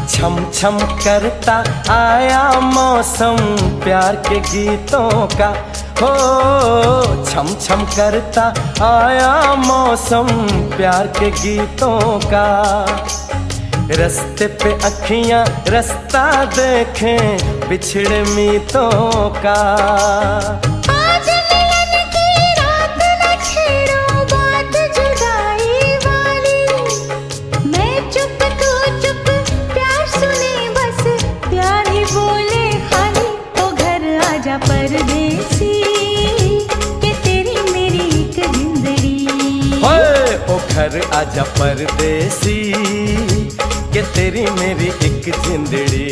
छम छम करता आया मौसम प्यार के गीतों का, हो छम छम करता आया मौसम प्यार के गीतों का। रस्ते पे अखियां रास्ता देखें बिछड़े मीतों का। आज मिलन की रात न छेड़ो बात जुदाई वाली, मैं चुप तू चुप प्यार सुने बस प्यार ही बोले खाली। ओ घर आजा परदेसी के तेरी मेरी एक जिंदड़ी, ओए ओ घर आजा परदेसी के तेरी मेरी एक जिंदड़ी।